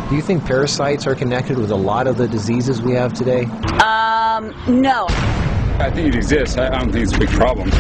Do you think parasites are connected with a lot of the diseases we have today? No. I think it exists. I don't think it's a big problem.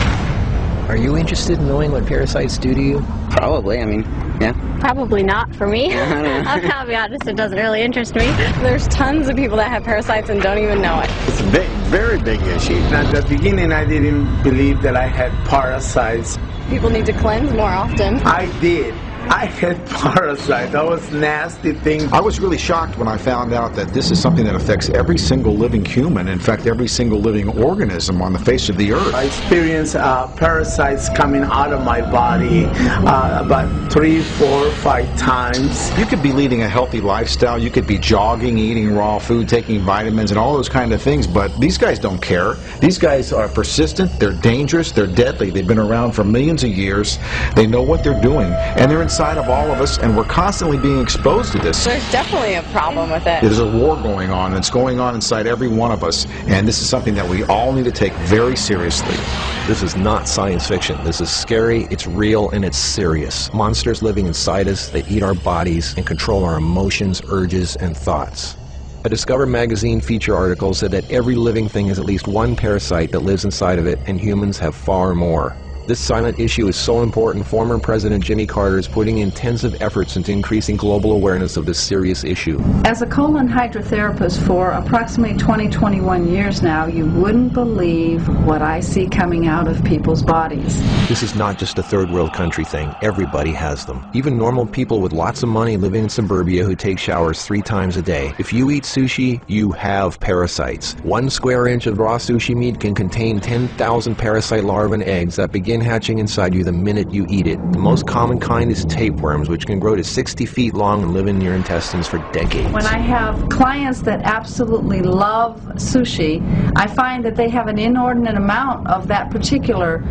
Are you interested in knowing what parasites do to you? Probably, I mean, yeah. Probably not for me. I'll be honest, it doesn't really interest me. There's tons of people that have parasites and don't even know it. It's a big, very big issue. At the beginning, I didn't believe that I had parasites. People need to cleanse more often. I did. I had parasites. That was nasty thing. I was really shocked when I found out that this is something that affects every single living human, in fact every single living organism on the face of the earth. I experienced parasites coming out of my body about 3, 4, 5 times. You could be leading a healthy lifestyle, you could be jogging, eating raw food, taking vitamins and all those kind of things, but these guys don't care. These guys are persistent, they're dangerous, they're deadly. They've been around for millions of years. They know what they're doing, and they're inside of all of us, and we're constantly being exposed to this. There's definitely a problem with it. There's a war going on, and it's going on inside every one of us, and this is something that we all need to take very seriously. This is not science fiction. This is scary, it's real, and it's serious. Monsters living inside us that eat our bodies and control our emotions, urges, and thoughts. A Discover magazine feature article said that every living thing has at least one parasite that lives inside of it, and humans have far more. This silent issue is so important, former President Jimmy Carter is putting intensive efforts into increasing global awareness of this serious issue. As a colon hydrotherapist for approximately 21 years now, you wouldn't believe what I see coming out of people's bodies. This is not just a third world country thing. Everybody has them. Even normal people with lots of money living in suburbia who take showers 3 times a day. If you eat sushi, you have parasites. 1 square inch of raw sushi meat can contain 10,000 parasite larvae and eggs that begin hatching inside you the minute you eat it. The most common kind is tapeworms, which can grow to 60 feet long and live in your intestines for decades. When I have clients that absolutely love sushi, I find that they have an inordinate amount of that particular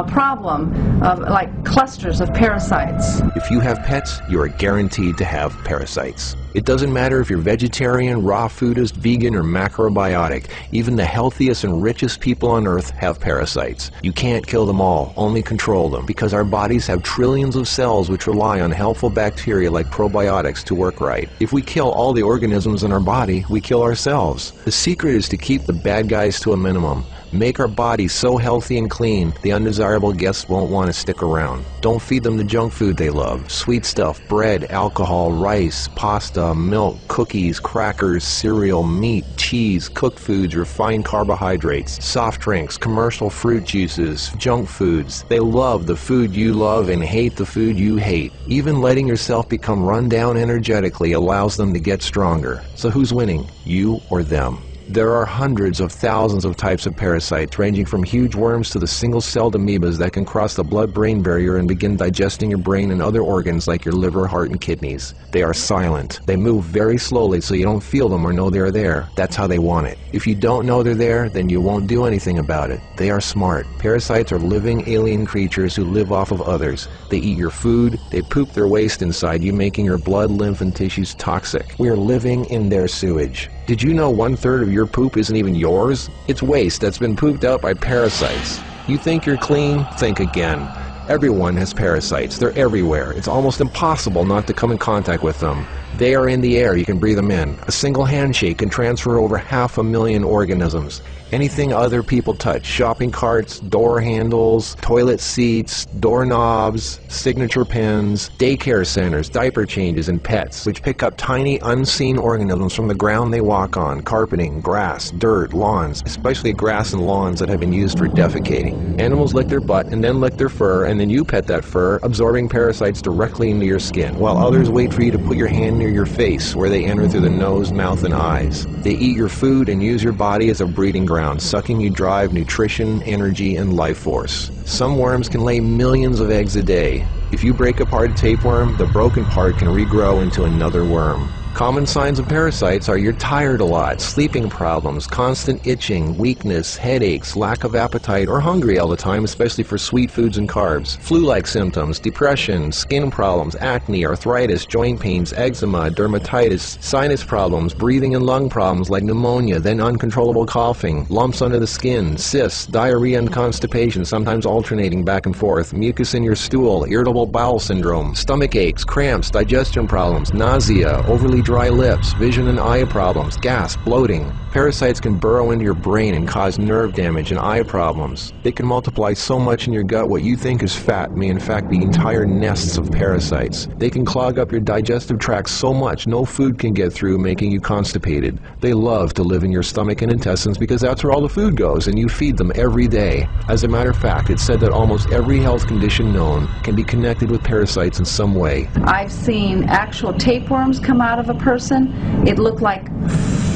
problem of like clusters of parasites. If you have pets, you are guaranteed to have parasites. It doesn't matter if you're vegetarian, raw foodist, vegan, or macrobiotic. Even the healthiest and richest people on earth have parasites. You can't kill them all, only control them, because our bodies have trillions of cells which rely on helpful bacteria like probiotics to work right. If we kill all the organisms in our body, we kill ourselves. The secret is to keep the bad guys to a minimum. Make our bodies so healthy and clean, the undesirable guests won't want to stick around. Don't feed them the junk food they love. Sweet stuff, bread, alcohol, rice, pasta, milk, cookies, crackers, cereal, meat, cheese, cooked foods, refined carbohydrates, soft drinks, commercial fruit juices, junk foods. They love the food you love and hate the food you hate. Even letting yourself become run down energetically allows them to get stronger. So who's winning, you or them? There are hundreds of thousands of types of parasites, ranging from huge worms to the single-celled amoebas that can cross the blood-brain barrier and begin digesting your brain and other organs like your liver, heart, and kidneys. They are silent. They move very slowly so you don't feel them or know they're there. That's how they want it. If you don't know they're there, then you won't do anything about it. They are smart. Parasites are living alien creatures who live off of others. They eat your food, they poop their waste inside you, making your blood, lymph, and tissues toxic. We are living in their sewage. Did you know 1/3 of your poop isn't even yours? It's waste that's been pooped out by parasites. You think you're clean? Think again. Everyone has parasites. They're everywhere. It's almost impossible not to come in contact with them. They are in the air. You can breathe them in. A single handshake can transfer over 500,000 organisms. Anything other people touch, shopping carts, door handles, toilet seats, doorknobs, signature pens, daycare centers, diaper changes, and pets, which pick up tiny unseen organisms from the ground they walk on, carpeting, grass, dirt, lawns, especially grass and lawns that have been used for defecating. Animals lick their butt and then lick their fur, and then you pet that fur, absorbing parasites directly into your skin, while others wait for you to put your hand near your face, where they enter through the nose, mouth, and eyes. They eat your food and use your body as a breeding ground, sucking you dry of nutrition, energy, and life force. Some worms can lay millions of eggs a day. If you break apart a tapeworm, the broken part can regrow into another worm. Common signs of parasites are you're tired a lot, sleeping problems, constant itching, weakness, headaches, lack of appetite, or hungry all the time, especially for sweet foods and carbs, flu-like symptoms, depression, skin problems, acne, arthritis, joint pains, eczema, dermatitis, sinus problems, breathing and lung problems like pneumonia, then uncontrollable coughing, lumps under the skin, cysts, diarrhea and constipation, sometimes alternating back and forth, mucus in your stool, irritable bowel syndrome, stomach aches, cramps, digestion problems, nausea, overly dry lips, vision and eye problems, gas, bloating. Parasites can burrow into your brain and cause nerve damage and eye problems. They can multiply so much in your gut what you think is fat may in fact be entire nests of parasites. They can clog up your digestive tract so much no food can get through, making you constipated. They love to live in your stomach and intestines because that's where all the food goes, and you feed them every day. As a matter of fact, it's said that almost every health condition known can be connected with parasites in some way. I've seen actual tapeworms come out of a person. It looked like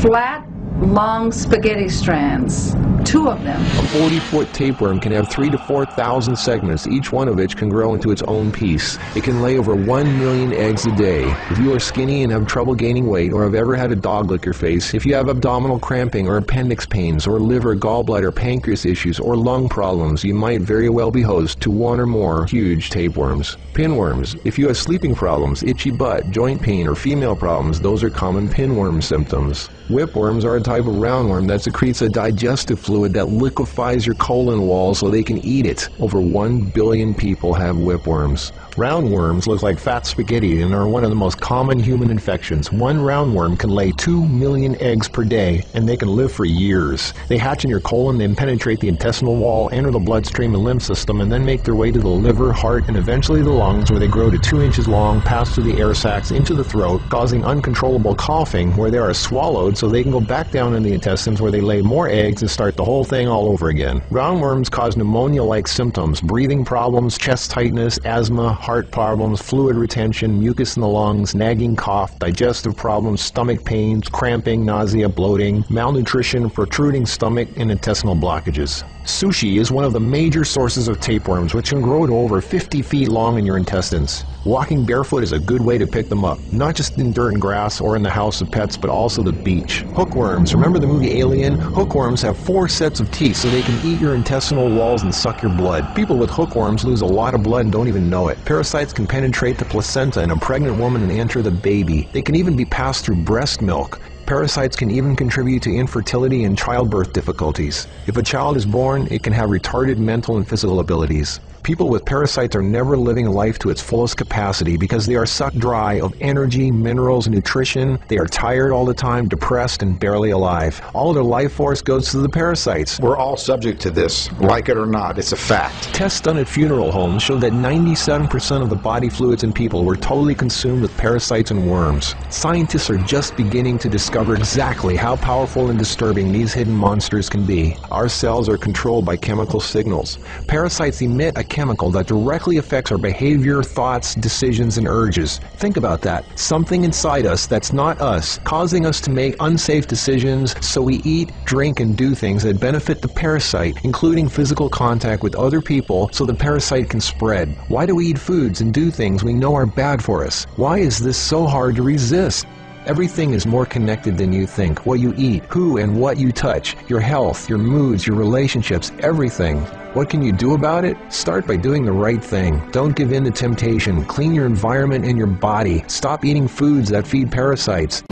flat, long spaghetti strands. 2 of them. A 40-foot tapeworm can have 3,000 to 4,000 segments, each one of which can grow into its own piece. It can lay over 1 million eggs a day. If you are skinny and have trouble gaining weight, or have ever had a dog lick your face, if you have abdominal cramping or appendix pains, or liver, gallbladder, pancreas issues, or lung problems, you might very well be host to 1 or more huge tapeworms. Pinworms. If you have sleeping problems, itchy butt, joint pain, or female problems, those are common pinworm symptoms. Whipworms are a type of roundworm that secretes a digestive fluid that liquefies your colon wall so they can eat it. Over 1 billion people have whipworms. Roundworms look like fat spaghetti and are one of the most common human infections. One roundworm can lay 2 million eggs per day, and they can live for years. They hatch in your colon, then penetrate the intestinal wall, enter the bloodstream and lymph system, and then make their way to the liver, heart, and eventually the lungs, where they grow to 2 inches long, pass through the air sacs into the throat, causing uncontrollable coughing, where they are swallowed so they can go back down in the intestines, where they lay more eggs and start the whole thing all over again. Roundworms cause pneumonia-like symptoms, breathing problems, chest tightness, asthma, heart problems, fluid retention, mucus in the lungs, nagging cough, digestive problems, stomach pains, cramping, nausea, bloating, malnutrition, protruding stomach, and intestinal blockages. Sushi is one of the major sources of tapeworms, which can grow to over 50 feet long in your intestines. Walking barefoot is a good way to pick them up, not just in dirt and grass or in the house of pets, but also the beach. Hookworms. Remember the movie Alien? Hookworms have 4 sets of teeth, so they can eat your intestinal walls and suck your blood. People with hookworms lose a lot of blood and don't even know it. Parasites can penetrate the placenta in a pregnant woman and enter the baby. They can even be passed through breast milk. Parasites can even contribute to infertility and childbirth difficulties. If a child is born, it can have retarded mental and physical abilities. People with parasites are never living life to its fullest capacity because they are sucked dry of energy, minerals, and nutrition. They are tired all the time, depressed, and barely alive. All of their life force goes to the parasites. We're all subject to this, like it or not. It's a fact. Tests done at funeral homes showed that 97% of the body fluids in people were totally consumed with parasites and worms. Scientists are just beginning to discover exactly how powerful and disturbing these hidden monsters can be. Our cells are controlled by chemical signals. Parasites emit a chemical that directly affects our behavior, thoughts, decisions, and urges. Think about that. Something inside us that's not us, causing us to make unsafe decisions, so we eat, drink, and do things that benefit the parasite, including physical contact with other people so the parasite can spread. Why do we eat foods and do things we know are bad for us? Why is this so hard to resist? Everything is more connected than you think. What you eat, who and what you touch, your health, your moods, your relationships, everything. What can you do about it? Start by doing the right thing. Don't give in to temptation. Clean your environment and your body. Stop eating foods that feed parasites.